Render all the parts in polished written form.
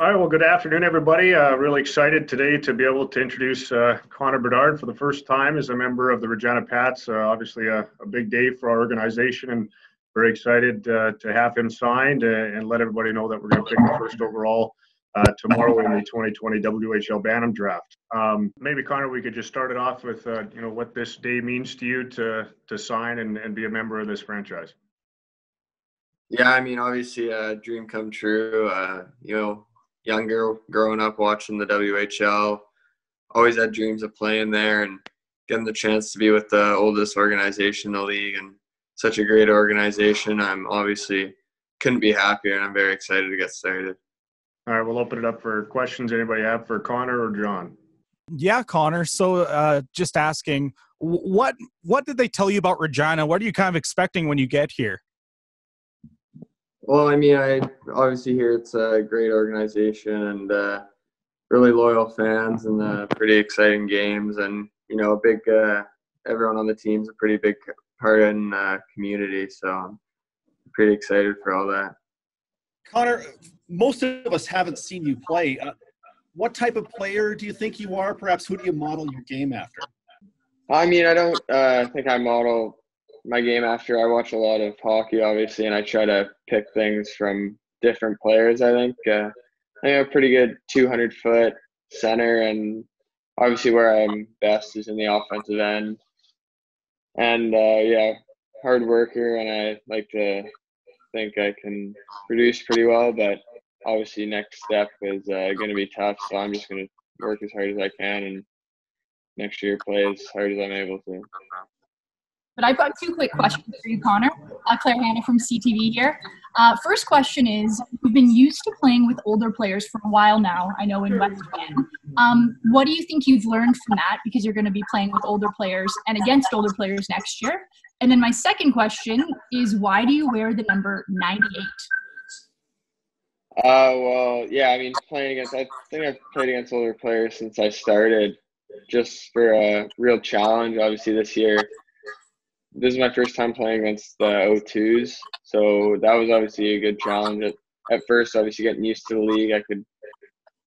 All right, well, good afternoon, everybody. Really excited today to be able to introduce Connor Bedard for the first time as a member of the Regina Pats. Obviously, a big day for our organization, and very excited to have him signed and let everybody know that we're going to pick the first overall tomorrow in the 2020 WHL Bantam draft. Maybe, Connor, we could just start it off with what this day means to you to sign and be a member of this franchise. Yeah, I mean, obviously, a dream come true. Younger, growing up watching the WHL, always had dreams of playing there and getting the chance to be with the oldest organization in the league and such a great organization. I'm obviously couldn't be happier, and I'm very excited to get started. All right, we'll open it up for questions. Anybody have for Connor or John? Yeah, Connor. So just asking, what did they tell you about Regina? What are you kind of expecting when you get here? Well, I mean, I obviously hear it's a great organization and really loyal fans and pretty exciting games, and a big everyone on the team's a pretty big part in the community, so I'm pretty excited for all that. Connor, most of us haven't seen you play. What type of player do you think you are? Perhaps who do you model your game after? I mean, I don't think I model my game after. I watch a lot of hockey, obviously, and I try to pick things from different players. I think I'm a pretty good 200-foot center, and obviously where I'm best is in the offensive end. And hard worker, and I like to think I can produce pretty well, but obviously next step is going to be tough, so I'm just going to work as hard as I can and next year play as hard as I'm able to. But I've got two quick questions for you, Connor. Claire Hanna from CTV here. First question is, you've been used to playing with older players for a while now, I know in West Van. What do you think you've learned from that, because you're going to be playing with older players and against older players next year? And then my second question is, why do you wear the number 98? Well, yeah, I mean, I think I've played against older players since I started, just for a real challenge. Obviously this year, this is my first time playing against the O2s, so that was obviously a good challenge. At first, obviously getting used to the league,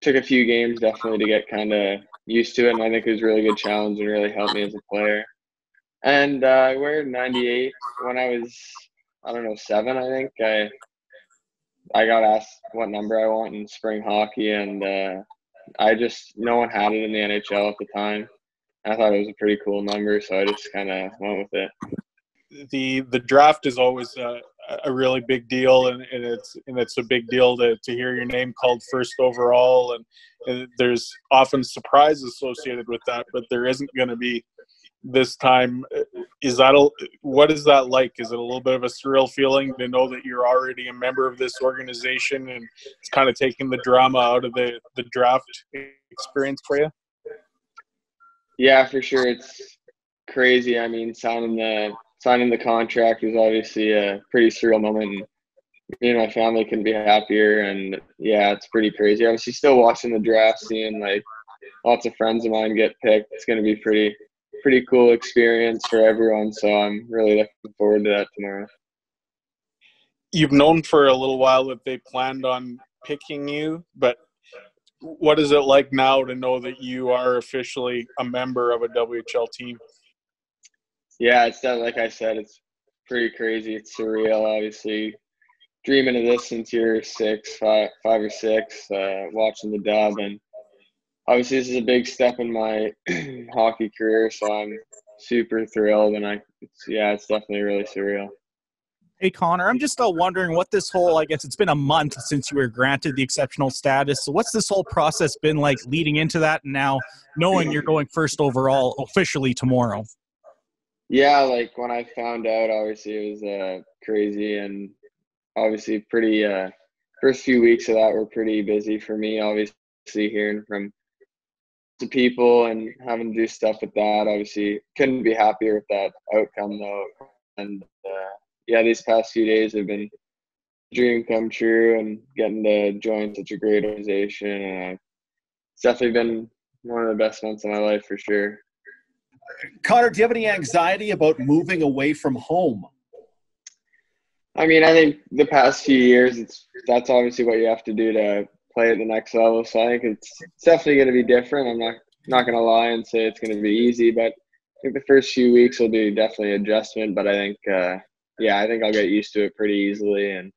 took a few games definitely to get kind of used to it, and I think it was a really good challenge and really helped me as a player. And I wear 98 when I was, 7, I think. I got asked what number I want in spring hockey, and no one had it in the NHL at the time. I thought it was a pretty cool number, so I just kind of went with it. The draft is always a really big deal, and it's a big deal to hear your name called first overall, and there's often surprise associated with that, but there isn't going to be this time. What is that like? Is it a little bit of a surreal feeling to know that you're already a member of this organization, and it's kind of taking the drama out of the draft experience for you? Yeah, for sure. It's crazy. I mean, signing the contract was obviously a pretty surreal moment. And me and my family couldn't be happier. And yeah, it's pretty crazy. Obviously, still watching the draft, seeing like lots of friends of mine get picked. It's going to be pretty cool experience for everyone. So I'm really looking forward to that tomorrow. You've known for a little while that they planned on picking you, but what is it like now to know that you are officially a member of a WHL team? Yeah, it's like I said, it's pretty crazy. It's surreal, obviously. Dreaming of this since you're 5 or 6, watching the dub. And obviously this is a big step in my hockey career, so I'm super thrilled. And it's definitely really surreal. Hey, Connor, I'm just still wondering what this whole, I guess it's been a month since you were granted the exceptional status. So what's this whole process been like leading into that, and now knowing you're going first overall officially tomorrow? Yeah, like when I found out, obviously it was crazy, and obviously pretty first few weeks of that were pretty busy for me, obviously hearing from the people and having to do stuff with that. Obviously couldn't be happier with that outcome though. And these past few days have been a dream come true, and getting to join such a great organization. And it's definitely been one of the best months of my life for sure. Connor, do you have any anxiety about moving away from home? I mean, I think the past few years, that's obviously what you have to do to play at the next level. So I think it's definitely going to be different. I'm not going to lie and say it's going to be easy, but I think the first few weeks will be definitely an adjustment. But I think, I think I'll get used to it pretty easily. And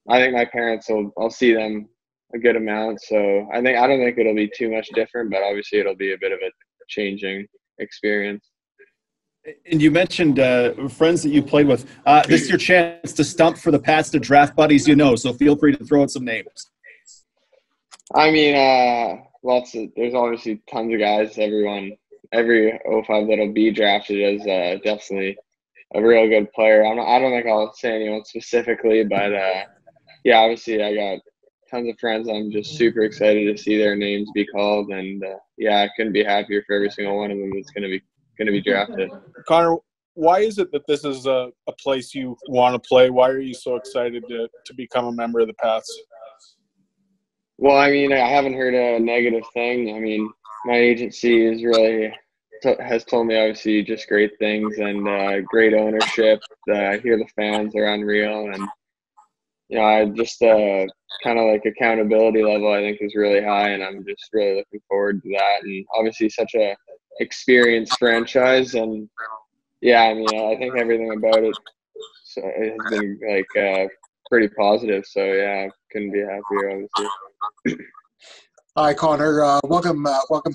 I think my parents I'll see them a good amount. So I don't think it'll be too much different, but obviously it'll be a bit of a changing experience. And you mentioned friends that you played with. This is your chance to stump for the Pats to draft buddies you know, so feel free to throw out some names. I mean, there's obviously tons of guys. Every 05 that'll be drafted is definitely a real good player. I don't think I'll say anyone specifically, but obviously I got tons of friends. I'm just super excited to see their names be called, and I couldn't be happier for every single one of them that's going to be drafted. Connor, why is it that this is a place you want to play? Why are you so excited to become a member of the Pats? Well, I mean, I haven't heard a negative thing. I mean, my agency has told me obviously just great things and great ownership. I hear the fans are unreal, and I just kind of like accountability level I think is really high, and I'm just really looking forward to that. And obviously such a experienced franchise, and I think everything about it has been like pretty positive. So I couldn't be happier, obviously. Hi, Connor. Welcome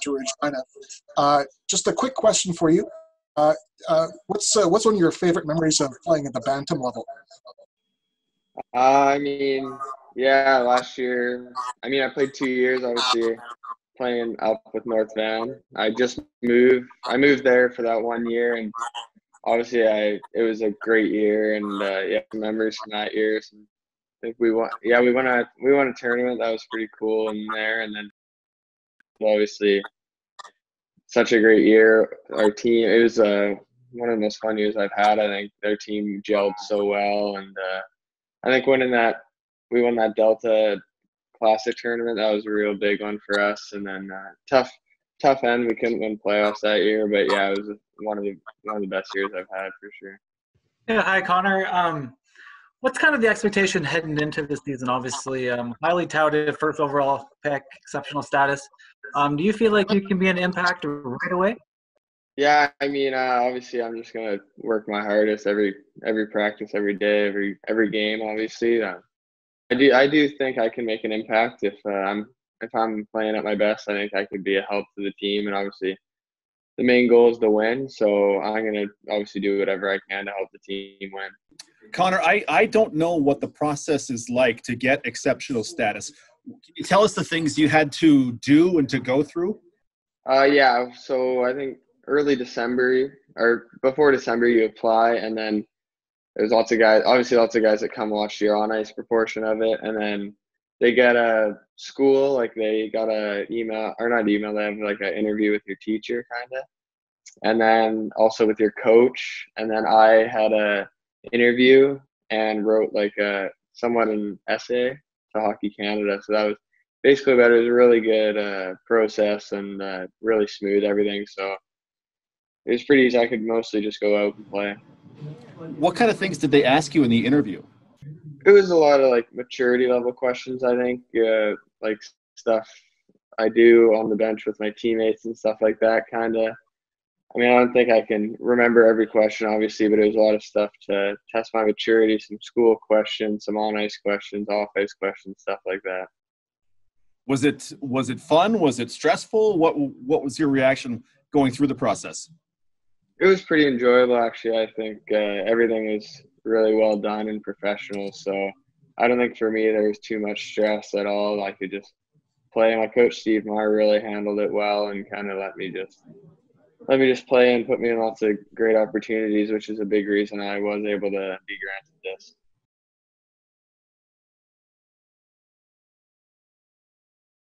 to Regina. Just a quick question for you. What's one of your favorite memories of playing at the Bantam level? I mean, last year. I mean, I played 2 years, obviously, playing up with North Van. I moved there for that 1 year, and obviously, it was a great year, and memories from that year. So I think we won. Yeah, we won a tournament that was pretty cool in there, and then obviously such a great year. Our team, it was one of the most fun years I've had. I think their team gelled so well, and I think we won that Delta Classic tournament. That was a real big one for us, and then tough end. We couldn't win playoffs that year, but it was one of the best years I've had for sure. Yeah, hi Connor. What's kind of the expectation heading into this season? Obviously, highly touted first overall pick, exceptional status. Do you feel like you can be an impact right away? Yeah, I mean, obviously, I'm just gonna work my hardest every practice, every day, every game. Obviously, I do think I can make an impact if I'm playing at my best. I think I could be a help to the team, and obviously, the main goal is to win. So I'm gonna obviously do whatever I can to help the team win. Connor, I don't know what the process is like to get exceptional status. Can you tell us the things you had to do and to go through? So I think early December or before December you apply, and then there's lots of guys that come watch your on ice proportion of it, and then they get a school, like they got they have like an interview with your teacher kind of, and then also with your coach, and then I had a interview and wrote like somewhat an essay to Hockey Canada. So that was basically about it. It was a really good process and really smooth everything. So it was pretty easy. I could mostly just go out and play. What kind of things did they ask you in the interview? It was a lot of like maturity level questions, I think, like stuff I do on the bench with my teammates and stuff like that kind of. I mean, I don't think I can remember every question, obviously, but it was a lot of stuff to test my maturity, some school questions, some on-ice questions, off-ice questions, stuff like that. Was it fun? Was it stressful? What was your reaction going through the process? It was pretty enjoyable, actually. I think everything was really well done and professional, so I don't think for me there was too much stress at all. I could just play. My coach, Steve Marr, really handled it well and kind of let me just play and put me in lots of great opportunities, which is a big reason I was able to be granted this.